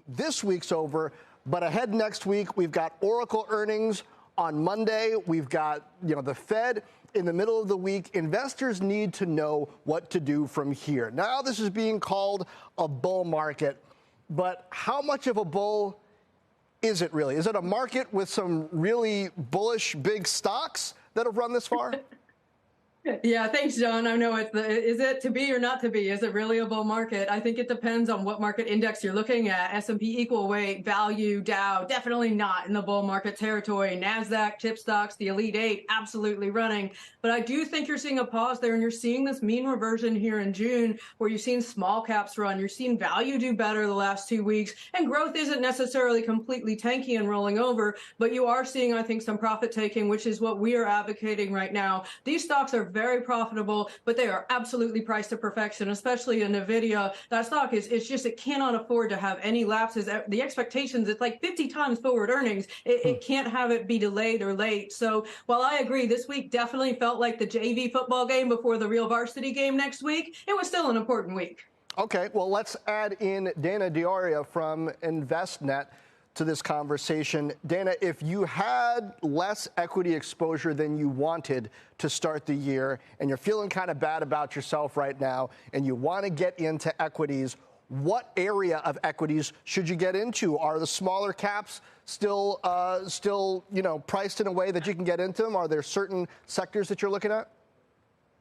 this week's over, but ahead next week, we've got Oracle earnings on Monday. We've got, the Fed in the middle of the week. Investors need to know what to do from here. Now, this is being called a bull market, but how much of a bull is it really? Is it a market with some really bullish big stocks that have run this far? Yeah, thanks, John. I know is it to be or not to be? Is it really a bull market? I think it depends on what market index you're looking at. S&P equal weight, value, Dow, definitely not in the bull market territory. NASDAQ, chip stocks, the Elite Eight, absolutely running. But I do think you're seeing a pause there, and you're seeing this mean reversion here in June where you've seen small caps run. You're seeing value do better the last 2 weeks, and growth isn't necessarily completely tanky and rolling over, but you are seeing, I think, some profit taking, which is what we are advocating right now. These stocks are very profitable, but they are absolutely priced to perfection, especially in NVIDIA. That stock it cannot afford to have any lapses. The expectations, it's like 50 times forward earnings. It can't have it be delayed or late. So while I agree, this week definitely felt like the JV football game before the real varsity game next week, it was still an important week. Okay, well, let's add in Dana Dioria from Envestnet to this conversation. Dana, if you had less equity exposure than you wanted to start the year, and you're feeling kind of bad about yourself right now, and you want to get into equities, what area of equities should you get into? Are the smaller caps still priced in a way that you can get into them? Are there certain sectors that you're looking at?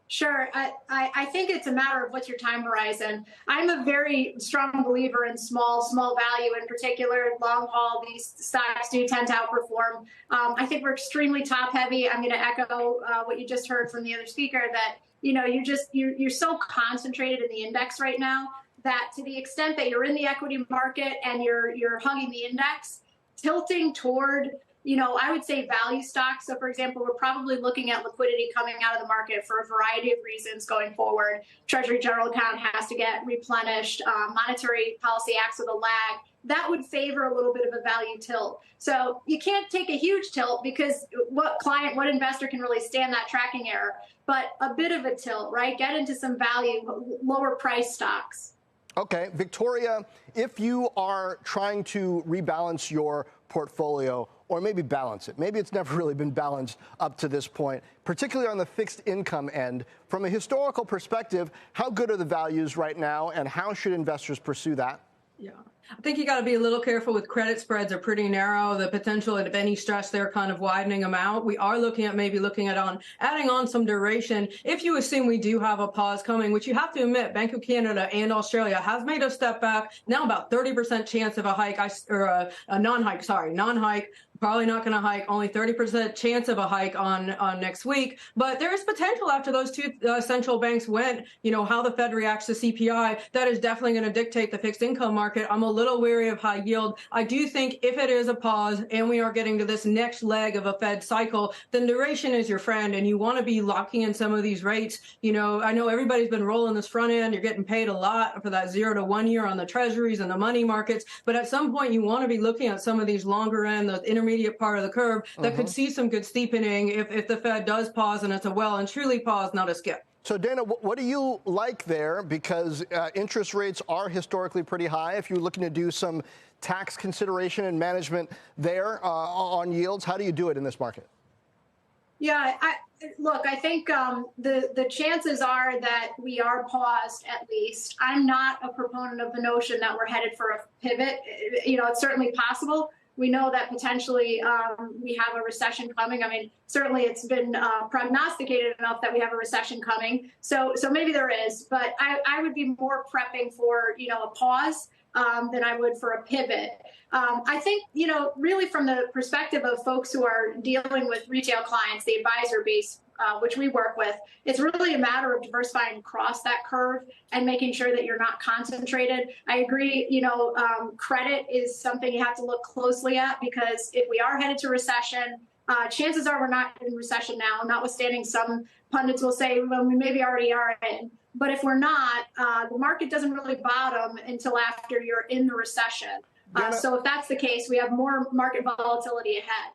Sure. I think it's a matter of what's your time horizon. I'm a very strong believer in small value in particular. Long haul, these stocks do tend to outperform. I think we're extremely top heavy. I'm going to echo what you just heard from the other speaker that, you're so concentrated in the index right now that to the extent that you're in the equity market and you're hugging the index, tilting toward I would say value stocks. So, for example, we're probably looking at liquidity coming out of the market for a variety of reasons going forward. Treasury general account has to get replenished. Monetary policy acts with a lag. That would favor a little bit of a value tilt. So you can't take a huge tilt because what investor can really stand that tracking error? But a bit of a tilt, right? Get into some value, lower price stocks. Okay, Victoria, if you are trying to rebalance your portfolio, or maybe balance it. Maybe it's never really been balanced up to this point, particularly on the fixed income end. From a historical perspective, how good are the values right now, and how should investors pursue that? Yeah, I think you got to be a little careful with credit spreads are pretty narrow. The potential of any stress there kind of widening them out. We are looking at adding on some duration. If you assume we do have a pause coming, which you have to admit, Bank of Canada and Australia has made a step back. Now about 30% chance of a hike, a non-hike, non-hike. Probably not going to hike, only 30% chance of a hike on next week. But there is potential after those two central banks went, how the Fed reacts to CPI. That is definitely going to dictate the fixed income market. I'm a little wary of high yield. I do think if it is a pause and we are getting to this next leg of a Fed cycle, then duration is your friend, and you want to be locking in some of these rates. I know everybody's been rolling this front end. You're getting paid a lot for that 0 to 1 year on the treasuries and the money markets. But at some point, you want to be looking at some of these longer end, the intermediate part of the curve that could see some good steepening if the Fed does pause, and it's a well and truly pause, not a skip. So, Dana, what do you like there? Because interest rates are historically pretty high. If you're looking to do some tax consideration and management there on yields, how do you do it in this market? Yeah, I think the chances are that we are paused at least. I'm not a proponent of the notion that we're headed for a pivot. It's certainly possible. We know that potentially we have a recession coming. I mean, certainly it's been prognosticated enough that we have a recession coming. So maybe there is, but I would be more prepping for, a pause than I would for a pivot. I think, really from the perspective of folks who are dealing with retail clients, the advisor base, which we work with, it's really a matter of diversifying across that curve and making sure that you're not concentrated. I agree, credit is something you have to look closely at, because if we are headed to recession, chances are we're not in recession now, notwithstanding some pundits will say, well, we maybe already are in. But if we're not, the market doesn't really bottom until after you're in the recession. So if that's the case, we have more market volatility ahead.